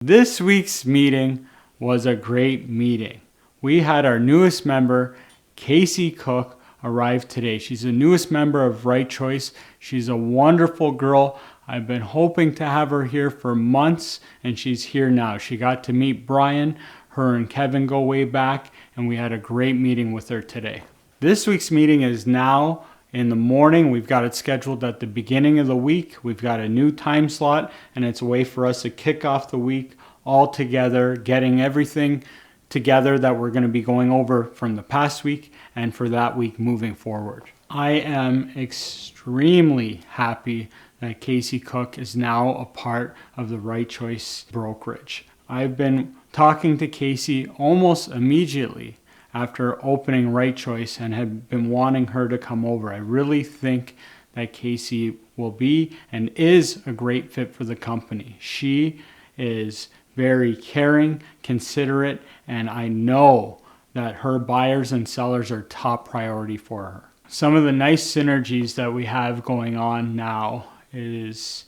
This week's meeting was a great meeting. We had our newest member, Kacey Cook, arrive today. She's the newest member of Right Choice. She's a wonderful girl. I've been hoping to have her here for months, and she's here now. She got to meet Brian. Her and Kevin go way back, and we had a great meeting with her today. This week's meeting is now in the morning. We've got it scheduled at the beginning of the week. We've got a new time slot, and it's a way for us to kick off the week all together, getting everything together that we're going to be going over from the past week and for that week moving forward. I am extremely happy that Kacey Cook is now a part of the Right Choice Brokerage. I've been talking to Kacey almost immediately after opening Right Choice and had been wanting her to come over. I really think that Kacey will be and is a great fit for the company. She is very caring, considerate, and I know that her buyers and sellers are top priority for her. Some of the nice synergies that we have going on now is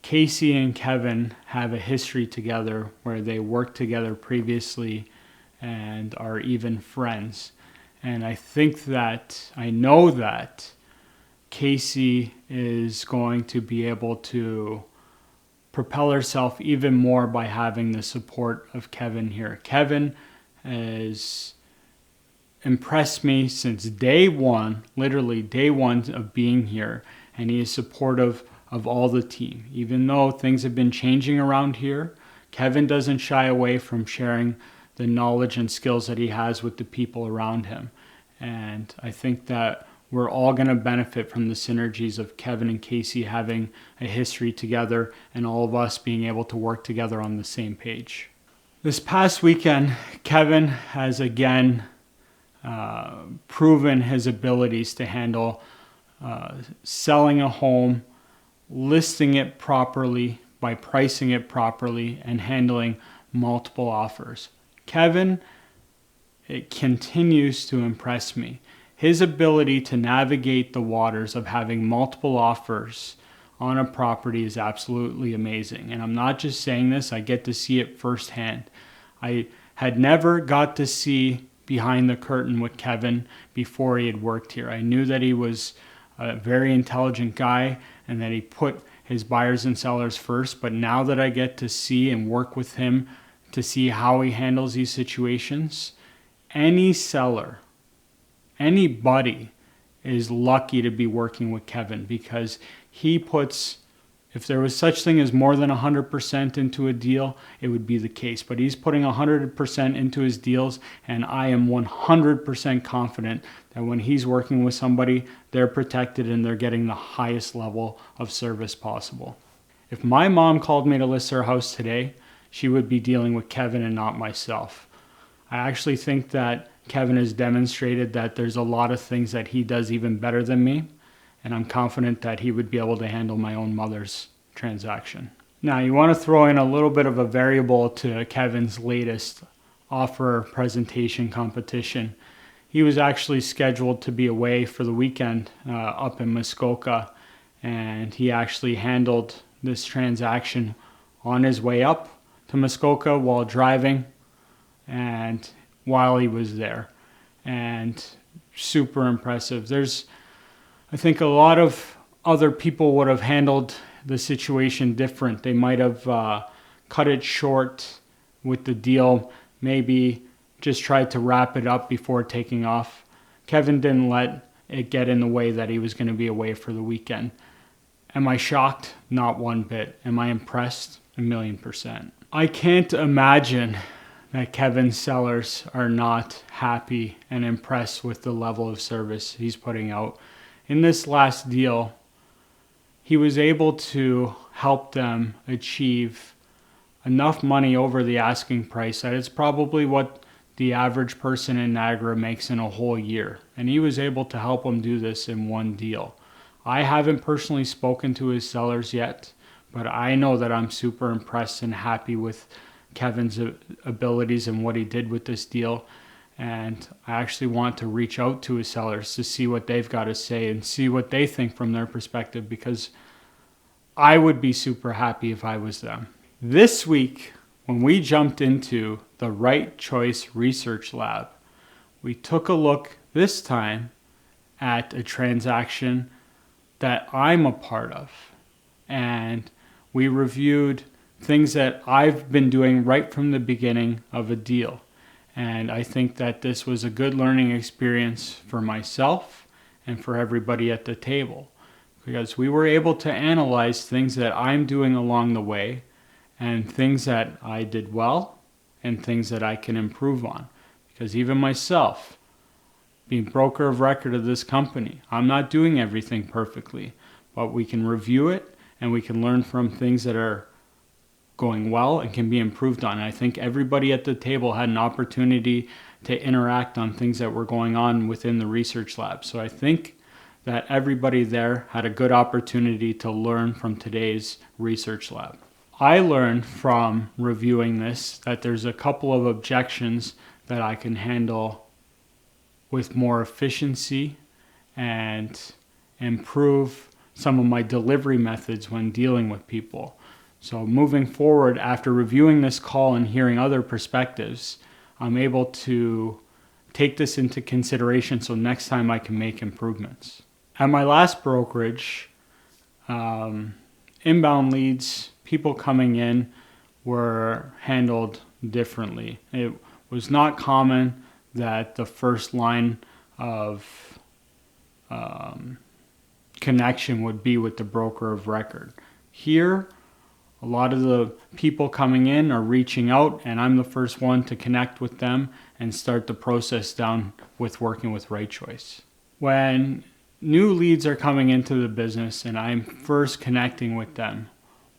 Kacey and Kevin have a history together where they worked together previously and are even friends. And I know that Kacey is going to be able to propel herself even more by having the support of Kevin here. Kevin has impressed me since day one, literally day one of being here, and he is supportive of all the team. Even though things have been changing around here, Kevin doesn't shy away from sharing the knowledge and skills that he has with the people around him. And I think that we're all going to benefit from the synergies of Kevin and Kacey having a history together and all of us being able to work together on the same page. This past weekend, Kevin has again proven his abilities to handle selling a home, listing it properly by pricing it properly, and handling multiple offers. Kevin, it continues to impress me. His ability to navigate the waters of having multiple offers on a property is absolutely amazing. And I'm not just saying this, I get to see it firsthand. I had never got to see behind the curtain with Kevin before he had worked here. I knew that he was a very intelligent guy and that he put his buyers and sellers first. But now that I get to see and work with him to see how he handles these situations, any seller, anybody is lucky to be working with Kevin because he puts, if there was such thing as more than 100% into a deal, it would be the case. But he's putting 100% into his deals, and I am 100% confident that when he's working with somebody, they're protected and they're getting the highest level of service possible. If my mom called me to list her house today, she would be dealing with Kevin and not myself. I actually think that Kevin has demonstrated that there's a lot of things that he does even better than me, and I'm confident that he would be able to handle my own mother's transaction. Now, you want to throw in a little bit of a variable to Kevin's latest offer presentation competition. He was actually scheduled to be away for the weekend up in Muskoka, and he actually handled this transaction on his way up to Muskoka while driving and while he was there, and super impressive. I think a lot of other people would have handled the situation different. They might have cut it short with the deal, maybe just tried to wrap it up before taking off. Kevin didn't let it get in the way that he was going to be away for the weekend. Am I shocked? Not one bit. Am I impressed? 1,000,000%. I can't imagine that Kevin's sellers are not happy and impressed with the level of service he's putting out. In this last deal, he was able to help them achieve enough money over the asking price that it's probably what the average person in Niagara makes in a whole year. And he was able to help them do this in one deal. I haven't personally spoken to his sellers yet, but I know that I'm super impressed and happy with Kevin's abilities and what he did with this deal. And I actually want to reach out to his sellers to see what they've got to say and see what they think from their perspective, because I would be super happy if I was them. This week when we jumped into the Right Choice Research Lab, we took a look this time at a transaction that I'm a part of. And we reviewed things that I've been doing right from the beginning of a deal. And I think that this was a good learning experience for myself and for everybody at the table, because we were able to analyze things that I'm doing along the way and things that I did well and things that I can improve on. Because even myself, being broker of record of this company, I'm not doing everything perfectly, but we can review it and we can learn from things that are going well and can be improved on. And I think everybody at the table had an opportunity to interact on things that were going on within the research lab. So I think that everybody there had a good opportunity to learn from today's research lab. I learned from reviewing this that there's a couple of objections that I can handle with more efficiency and improve some of my delivery methods when dealing with people. So moving forward, after reviewing this call and hearing other perspectives, I'm able to take this into consideration so next time I can make improvements. At my last brokerage, inbound leads, people coming in, were handled differently. It was not common that the first line of connection would be with the broker of record. Here, a lot of the people coming in are reaching out, and I'm the first one to connect with them and start the process down with working with Right Choice. When new leads are coming into the business and I'm first connecting with them,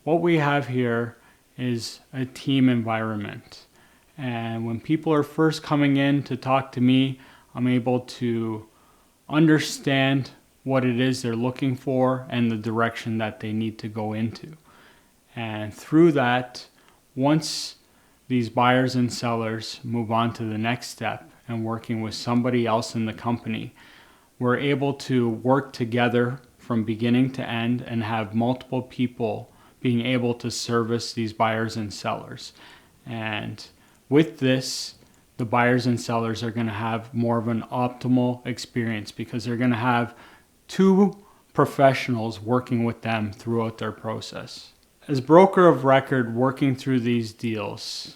what we have here is a team environment. And when people are first coming in to talk to me, I'm able to understand what it is they're looking for and the direction that they need to go into. And through that, once these buyers and sellers move on to the next step and working with somebody else in the company, we're able to work together from beginning to end and have multiple people being able to service these buyers and sellers. And with this, the buyers and sellers are going to have more of an optimal experience because they're going to have two professionals working with them throughout their process. As broker of record, working through these deals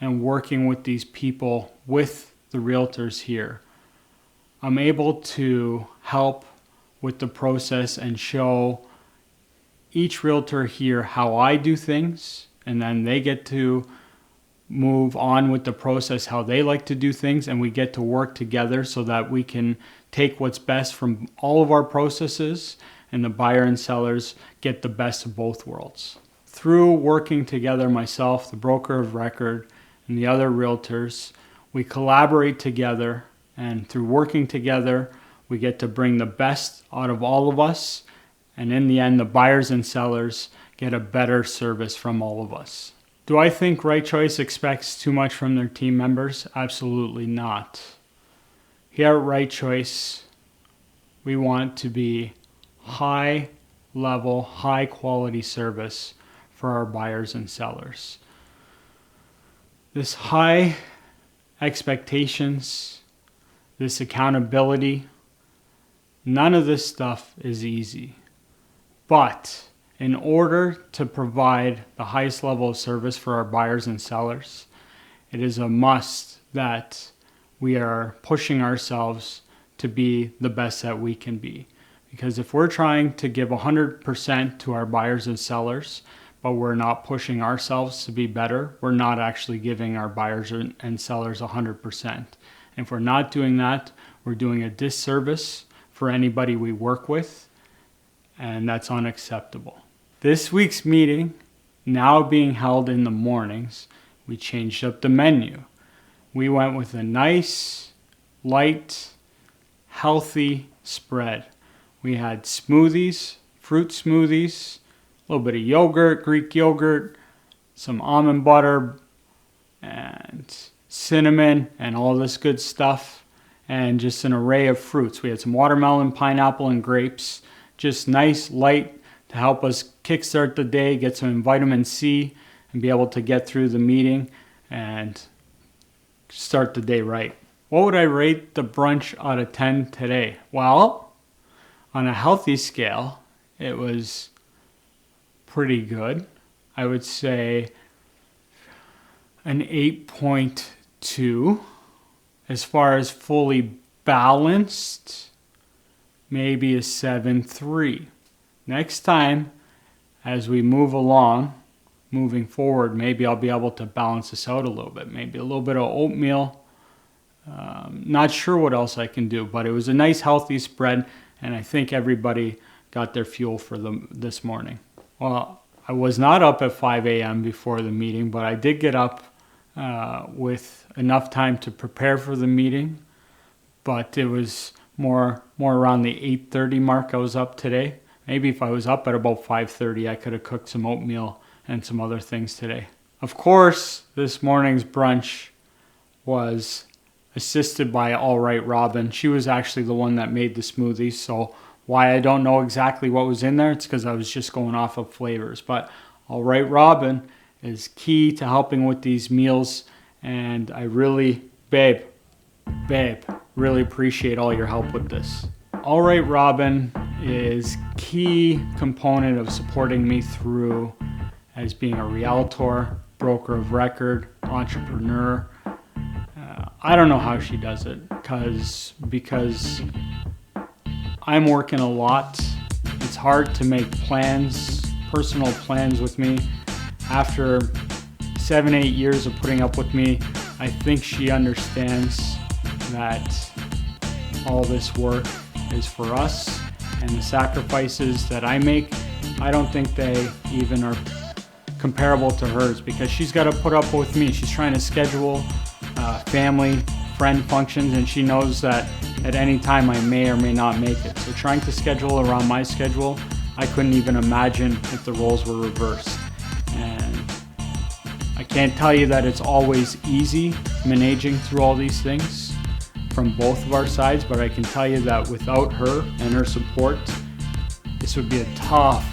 and working with these people, with the realtors here, I'm able to help with the process and show each realtor here how I do things, and then they get to move on with the process how they like to do things, and we get to work together so that we can take what's best from all of our processes and the buyer and sellers get the best of both worlds. Through working together, myself, the broker of record, and the other realtors, we collaborate together, and through working together, we get to bring the best out of all of us, and in the end, the buyers and sellers get a better service from all of us. Do I think Right Choice expects too much from their team members? Absolutely not. Here at Right Choice, we want to be high level, high quality service for our buyers and sellers. This high expectations, this accountability, none of this stuff is easy. But in order to provide the highest level of service for our buyers and sellers, it is a must that we are pushing ourselves to be the best that we can be. Because if we're trying to give 100% to our buyers and sellers, but we're not pushing ourselves to be better, we're not actually giving our buyers and sellers 100%. And if we're not doing that, we're doing a disservice for anybody we work with, and that's unacceptable. This week's meeting, now being held in the mornings, we changed up the menu. We went with a nice, light, healthy spread. We had smoothies, fruit smoothies, a little bit of yogurt, Greek yogurt, some almond butter, and cinnamon, and all this good stuff, and just an array of fruits. We had some watermelon, pineapple, and grapes. Just nice, light, to help us kickstart the day, get some vitamin C, and be able to get through the meeting and start the day right. What would I rate the brunch out of 10 today? Well, on a healthy scale, it was pretty good. I would say an 8.2. As far as fully balanced, maybe a 7.3. Next time, as we moving forward, maybe I'll be able to balance this out a little bit. Maybe a little bit of oatmeal. Not sure what else I can do, but it was a nice healthy spread, and I think everybody got their fuel for this morning. Well, I was not up at 5 a.m. before the meeting, but I did get up with enough time to prepare for the meeting. But it was more around the 8:30 mark I was up today. Maybe if I was up at about 5:30, I could have cooked some oatmeal and some other things today. Of course, this morning's brunch was assisted by All Right Robin. She was actually the one that made the smoothies, so why I don't know exactly what was in there, it's because I was just going off of flavors. But All Right Robin is key to helping with these meals, and I really, babe, really appreciate all your help with this. All Right Robin is key component of supporting me through as being a realtor, broker of record, entrepreneur. I don't know how she does it because I'm working a lot. It's hard to make plans, personal plans with me. After 7-8 years of putting up with me, I think she understands that all this work is for us, and the sacrifices that I make, I don't think they even are comparable to hers, because she's got to put up with me. She's trying to schedule family, friend functions, and she knows that at any time I may or may not make it. So trying to schedule around my schedule, I couldn't even imagine if the roles were reversed. And I can't tell you that it's always easy managing through all these things from both of our sides, but I can tell you that without her and her support, this would be a tough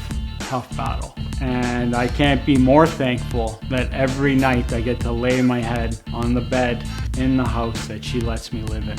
battle. And I can't be more thankful that every night I get to lay my head on the bed in the house that she lets me live in.